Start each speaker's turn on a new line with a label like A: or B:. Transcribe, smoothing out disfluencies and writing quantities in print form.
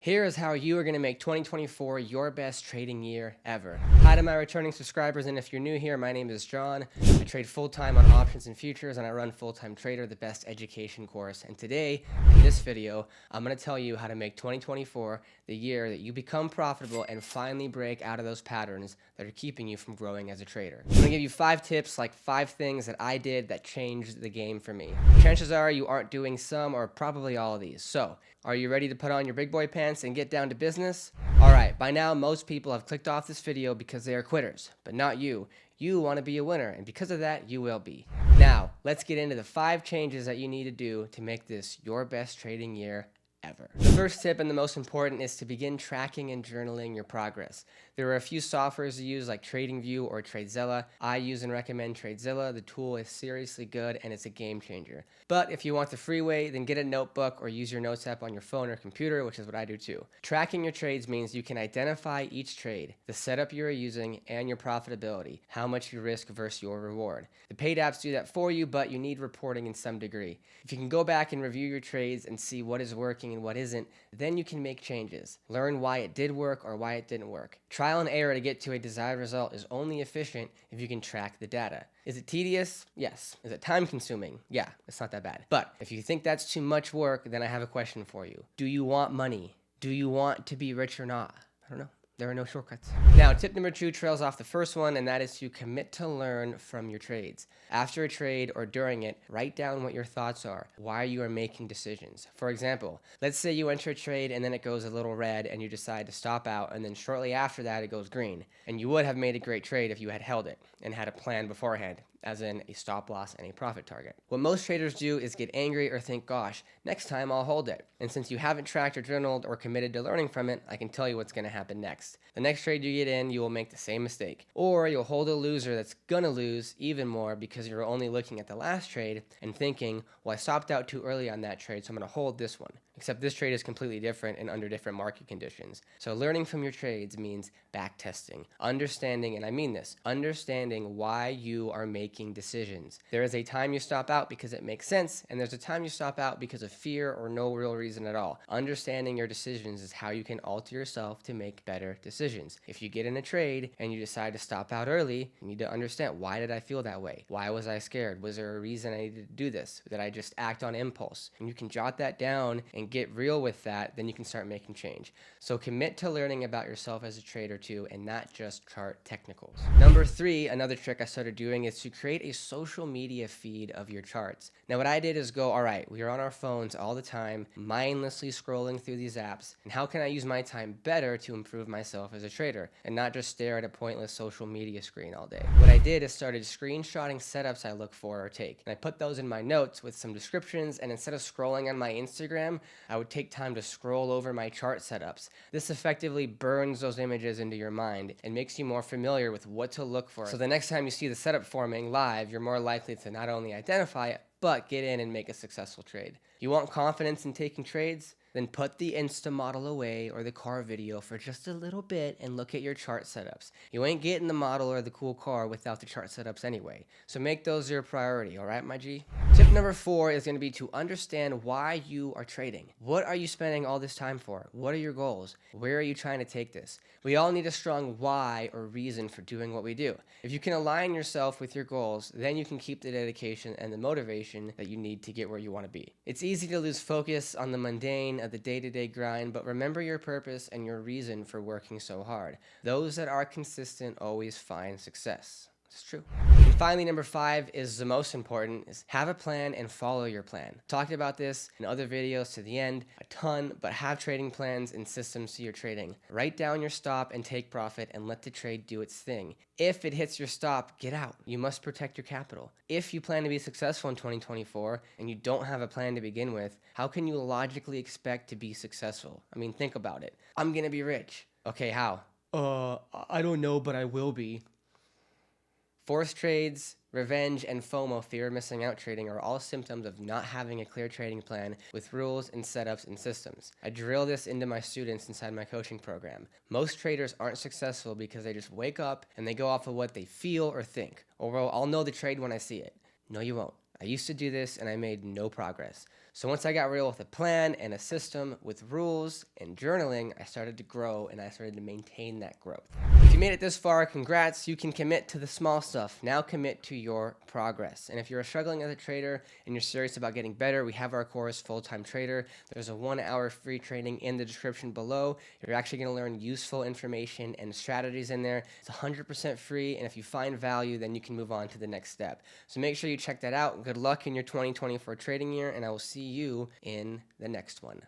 A: Here is how you are going to make 2024 your best trading year ever. Hi to my returning subscribers, and if you're new here, my name is John. I trade full-time on options and futures, and I run Full-Time Trader, the best education course. And today, in this video, I'm going to tell you how to make 2024 the year that you become profitable and finally break out of those patterns that are keeping you from growing as a trader. I'm going to give you 5 tips, like 5 things that I did that changed the game for me. Chances are you aren't doing some or probably all of these. So, are you ready to put on your big boy pants and get down to business? Alright, by now most people have clicked off this video because they are quitters, but not you. You want to be a winner, and because of that, you will be. Now, let's get into the 5 changes that you need to do to make this your best trading year ever. The first tip and the most important is to begin tracking and journaling your progress. There are a few softwares to use like TradingView or TradeZilla. I use and recommend TradeZilla. The tool is seriously good and it's a game changer. But if you want the free way, then get a notebook or use your notes app on your phone or computer, which is what I do too. Tracking your trades means you can identify each trade, the setup you are using, and your profitability, how much you risk versus your reward. The paid apps do that for you, but you need reporting in some degree. If you can go back and review your trades and see what is working and what isn't, then you can make changes. Learn why it did work or why it didn't work. Trial and error to get to a desired result is only efficient if you can track the data. Is it tedious? Yes. Is it time consuming? Yeah, it's not that bad. But if you think that's too much work, then I have a question for you. Do you want money? Do you want to be rich or not? I don't know. There are no shortcuts. Now, tip number 2 trails off the first one, and that is to commit to learn from your trades. After a trade or during it, write down what your thoughts are, why you are making decisions. For example, let's say you enter a trade and then it goes a little red and you decide to stop out, and then shortly after that it goes green. And you would have made a great trade if you had held it and had a plan beforehand, as in a stop loss and a profit target. What most traders do is get angry or think, gosh, next time I'll hold it. And since you haven't tracked or journaled or committed to learning from it, I can tell you what's going to happen next. The next trade you get in, you will make the same mistake. Or you'll hold a loser that's going to lose even more because you're only looking at the last trade and thinking, well, I stopped out too early on that trade, so I'm going to hold this one. Except this trade is completely different and under different market conditions. So learning from your trades means back testing, understanding, and I mean this, understanding why you are making decisions. There is a time you stop out because it makes sense, and there's a time you stop out because of fear or no real reason at all. Understanding your decisions is how you can alter yourself to make better decisions. If you get in a trade and you decide to stop out early, you need to understand, why did I feel that way? Why was I scared? Was there a reason I needed to do this? Did I just act on impulse? And you can jot that down and get real with that, then you can start making change. So commit to learning about yourself as a trader too, and not just chart technicals. Number 3, another trick I started doing is to create a social media feed of your charts. Now what I did is go, all right, we are on our phones all the time, mindlessly scrolling through these apps, and how can I use my time better to improve myself as a trader and not just stare at a pointless social media screen all day? What I did is started screenshotting setups I look for or take, and I put those in my notes with some descriptions, and instead of scrolling on my Instagram, I would take time to scroll over my chart setups. This effectively burns those images into your mind and makes you more familiar with what to look for. So the next time you see the setup forming live, you're more likely to not only identify it, but get in and make a successful trade. You want confidence in taking trades? Then put the Insta model away or the car video for just a little bit and look at your chart setups. You ain't getting the model or the cool car without the chart setups anyway. So make those your priority, alright, my G? Tip number 4 is going to be to understand why you are trading. What are you spending all this time for? What are your goals? Where are you trying to take this? We all need a strong why or reason for doing what we do. If you can align yourself with your goals, then you can keep the dedication and the motivation that you need to get where you want to be. It's easy to lose focus on the mundane of the day-to-day grind, but remember your purpose and your reason for working so hard. Those that are consistent always find success. It's true. And finally, number 5 is the most important, is have a plan and follow your plan. Talked about this in other videos to the end a ton, but have trading plans and systems to your trading. Write down your stop and take profit and let the trade do its thing. If it hits your stop, get out. You must protect your capital. If you plan to be successful in 2024 and you don't have a plan to begin with, how can you logically expect to be successful? I mean, think about it. I'm gonna be rich. Okay, how? I don't know, but I will be. Forced trades, revenge, and FOMO, fear of missing out trading, are all symptoms of not having a clear trading plan with rules and setups and systems. I drill this into my students inside my coaching program. Most traders aren't successful because they just wake up and they go off of what they feel or think. Or, well, I'll know the trade when I see it. No, you won't. I used to do this and I made no progress. So once I got real with a plan and a system with rules and journaling, I started to grow and I started to maintain that growth. If you made it this far, congrats. You can commit to the small stuff. Now commit to your progress. And if you're struggling as a trader and you're serious about getting better, we have our course, Full-Time Trader. There's a 1-hour free training in the description below. You're actually going to learn useful information and strategies in there. It's 100% free, and if you find value, then you can move on to the next step. So make sure you check that out. Good luck in your 2024 trading year, and I will see you in the next one.